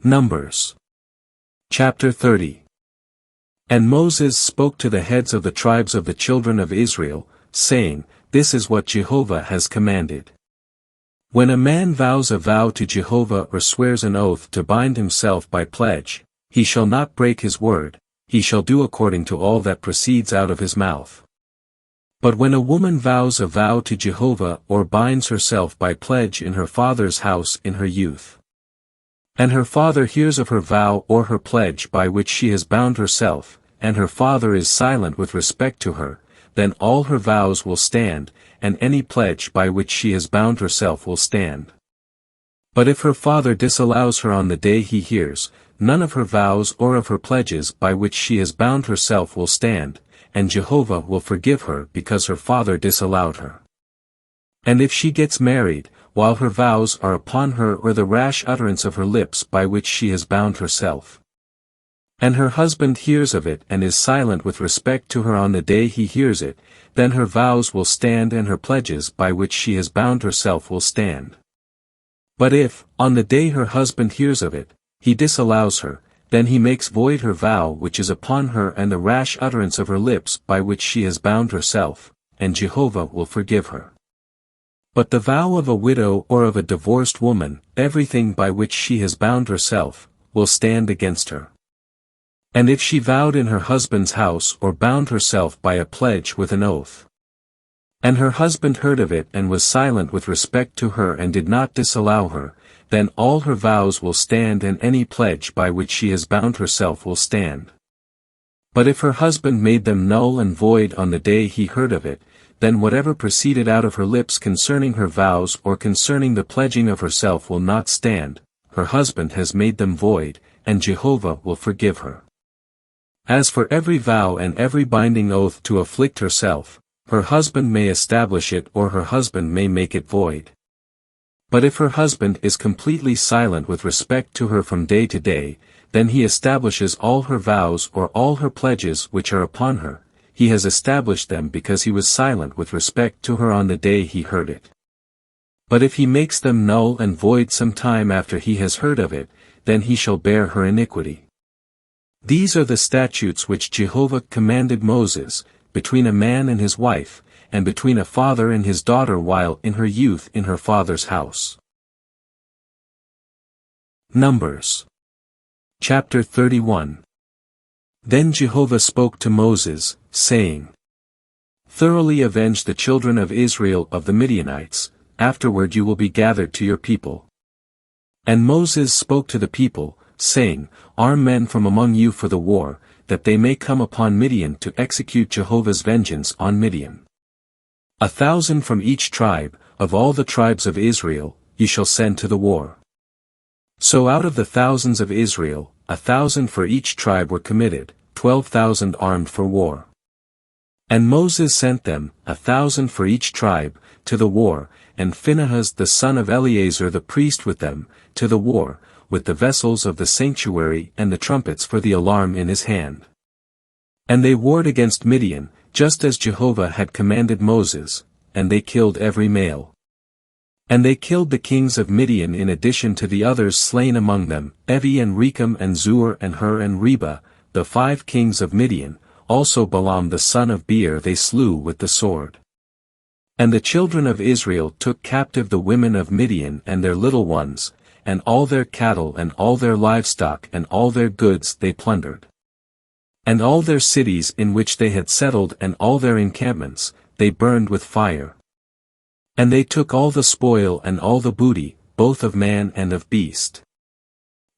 Numbers. Chapter 30. And Moses spoke to the heads of the tribes of the children of Israel, saying, This is what Jehovah has commanded. When a man vows a vow to Jehovah or swears an oath to bind himself by pledge, he shall not break his word, he shall do according to all that proceeds out of his mouth. But when a woman vows a vow to Jehovah or binds herself by pledge in her father's house in her youth, and her father hears of her vow or her pledge by which she has bound herself, and her father is silent with respect to her, then all her vows will stand, and any pledge by which she has bound herself will stand. But if her father disallows her on the day he hears, none of her vows or of her pledges by which she has bound herself will stand, and Jehovah will forgive her because her father disallowed her. And if she gets married, while her vows are upon her or the rash utterance of her lips by which she has bound herself, and her husband hears of it and is silent with respect to her on the day he hears it, then her vows will stand and her pledges by which she has bound herself will stand. But if, on the day her husband hears of it, he disallows her, then he makes void her vow which is upon her and the rash utterance of her lips by which she has bound herself, and Jehovah will forgive her. But the vow of a widow or of a divorced woman, everything by which she has bound herself, will stand against her. And if she vowed in her husband's house or bound herself by a pledge with an oath, and her husband heard of it and was silent with respect to her and did not disallow her, then all her vows will stand and any pledge by which she has bound herself will stand. But if her husband made them null and void on the day he heard of it, then whatever proceeded out of her lips concerning her vows or concerning the pledging of herself will not stand, her husband has made them void, and Jehovah will forgive her. As for every vow and every binding oath to afflict herself, her husband may establish it or her husband may make it void. But if her husband is completely silent with respect to her from day to day, then he establishes all her vows or all her pledges which are upon her, he has established them because he was silent with respect to her on the day he heard it. But if he makes them null and void some time after he has heard of it, then he shall bear her iniquity. These are the statutes which Jehovah commanded Moses, between a man and his wife, and between a father and his daughter while in her youth in her father's house. Numbers. Chapter 31. Then Jehovah spoke to Moses, saying, Thoroughly avenge the children of Israel of the Midianites, afterward you will be gathered to your people. And Moses spoke to the people, saying, Arm men from among you for the war, that they may come upon Midian to execute Jehovah's vengeance on Midian. 1,000 from each tribe, of all the tribes of Israel, ye shall send to the war. So out of the thousands of Israel, 1,000 for each tribe were committed, 12,000 armed for war. And Moses sent them, 1,000 for each tribe, to the war, and Phinehas the son of Eleazar the priest with them, to the war, with the vessels of the sanctuary and the trumpets for the alarm in his hand. And they warred against Midian, just as Jehovah had commanded Moses, and they killed every male. And they killed the kings of Midian in addition to the others slain among them, Evi and Rechem and Zur and Hur and Reba, the 5 kings of Midian, also Balaam the son of Beer they slew with the sword. And the children of Israel took captive the women of Midian and their little ones, and all their cattle and all their livestock and all their goods they plundered. And all their cities in which they had settled and all their encampments, they burned with fire. And they took all the spoil and all the booty, both of man and of beast.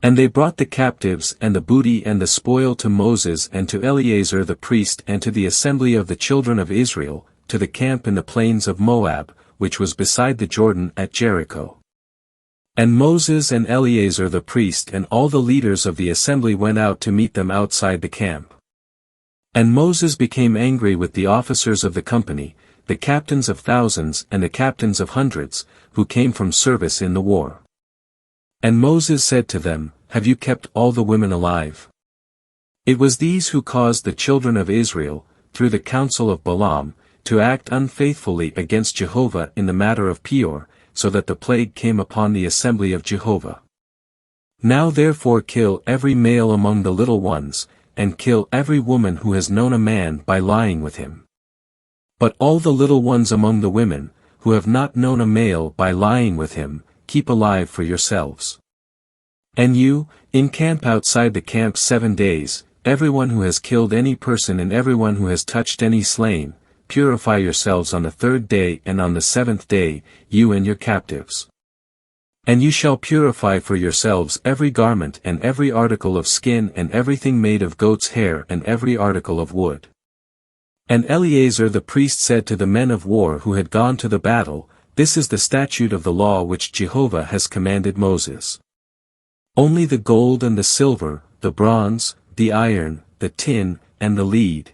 And they brought the captives and the booty and the spoil to Moses and to Eleazar the priest and to the assembly of the children of Israel, to the camp in the plains of Moab, which was beside the Jordan at Jericho. And Moses and Eleazar the priest and all the leaders of the assembly went out to meet them outside the camp. And Moses became angry with the officers of the company, the captains of thousands and the captains of hundreds, who came from service in the war. And Moses said to them, Have you kept all the women alive? It was these who caused the children of Israel, through the counsel of Balaam, to act unfaithfully against Jehovah in the matter of Peor, so that the plague came upon the assembly of Jehovah. Now therefore kill every male among the little ones, and kill every woman who has known a man by lying with him. But all the little ones among the women, who have not known a male by lying with him, keep alive for yourselves. And you, encamp outside the camp 7 days, everyone who has killed any person and everyone who has touched any slain, purify yourselves on the 3rd day and on the 7th day, you and your captives. And you shall purify for yourselves every garment and every article of skin and everything made of goat's hair and every article of wood. And Eleazar the priest said to the men of war who had gone to the battle, This is the statute of the law which Jehovah has commanded Moses. Only the gold and the silver, the bronze, the iron, the tin, and the lead.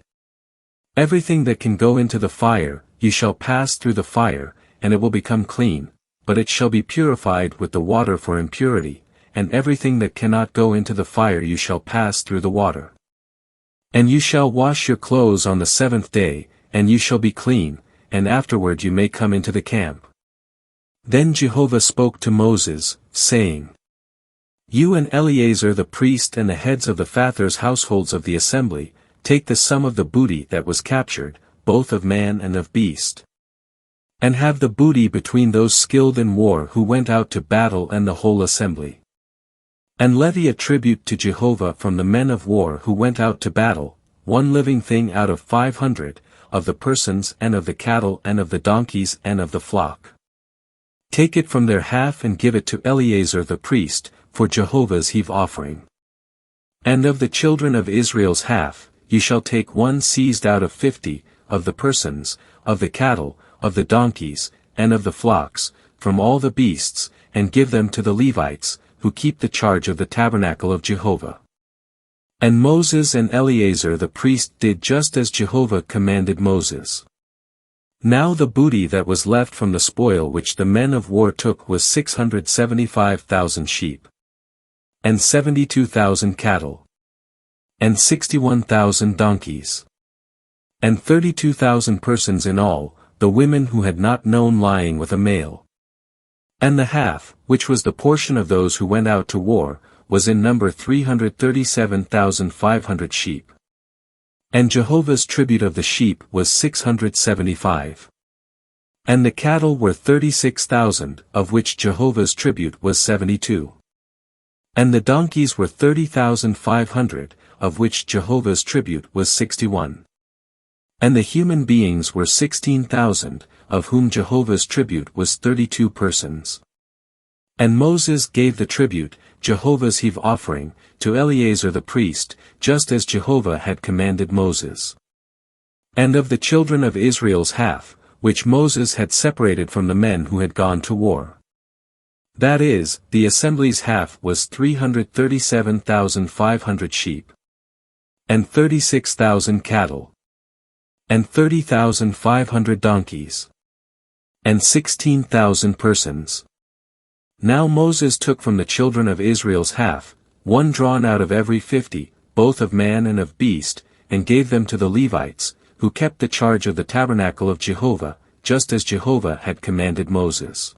Everything that can go into the fire, you shall pass through the fire, and it will become clean, but it shall be purified with the water for impurity, and everything that cannot go into the fire you shall pass through the water. And you shall wash your clothes on the 7th day, and you shall be clean, and afterward you may come into the camp. Then Jehovah spoke to Moses, saying, You and Eleazar the priest and the heads of the fathers' households of the assembly, take the sum of the booty that was captured, both of man and of beast. And have the booty between those skilled in war who went out to battle and the whole assembly. And levy a tribute to Jehovah from the men of war who went out to battle, 1 living thing out of 500, of the persons and of the cattle and of the donkeys and of the flock. Take it from their half and give it to Eleazar the priest, for Jehovah's heave offering. And of the children of Israel's half, you shall take 1 seized out of 50, of the persons, of the cattle, of the donkeys, and of the flocks, from all the beasts, and give them to the Levites, who keep the charge of the tabernacle of Jehovah. And Moses and Eleazar the priest did just as Jehovah commanded Moses. Now the booty that was left from the spoil which the men of war took was 675,000 sheep, and 72,000 cattle, and 61,000 donkeys, and 32,000 persons in all, the women who had not known lying with a male. And the half, which was the portion of those who went out to war, was in number 337,500 sheep. And Jehovah's tribute of the sheep was 675. And the cattle were 36,000, of which Jehovah's tribute was 72. And the donkeys were 30,500, of which Jehovah's tribute was 61. And the human beings were 16,000, of whom Jehovah's tribute was 32 persons. And Moses gave the tribute, Jehovah's heave offering, to Eleazar the priest, just as Jehovah had commanded Moses. And of the children of Israel's half, which Moses had separated from the men who had gone to war. That is, the assembly's half was 337,500 sheep, and 36,000 cattle, and 30,500 donkeys, and 16,000 persons. Now Moses took from the children of Israel's half, 1 drawn out of every 50, both of man and of beast, and gave them to the Levites, who kept the charge of the tabernacle of Jehovah, just as Jehovah had commanded Moses.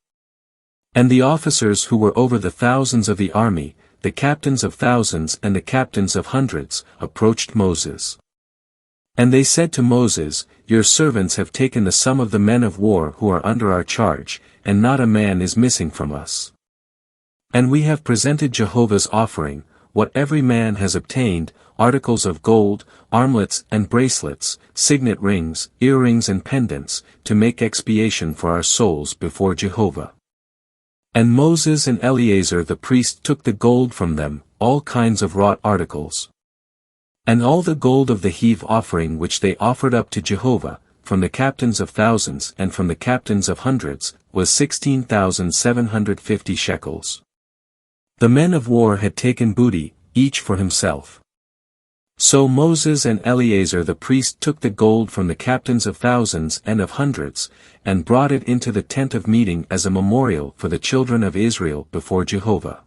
And the officers who were over the thousands of the army, the captains of thousands and the captains of hundreds, approached Moses. And they said to Moses, Your servants have taken the sum of the men of war who are under our charge, and not a man is missing from us. And we have presented Jehovah's offering, what every man has obtained, articles of gold, armlets and bracelets, signet rings, earrings and pendants, to make expiation for our souls before Jehovah. And Moses and Eleazar the priest took the gold from them, all kinds of wrought articles. And all the gold of the heave offering which they offered up to Jehovah, from the captains of thousands and from the captains of hundreds, was 16,750 shekels. The men of war had taken booty, each for himself. So Moses and Eleazar the priest took the gold from the captains of thousands and of hundreds, and brought it into the tent of meeting as a memorial for the children of Israel before Jehovah.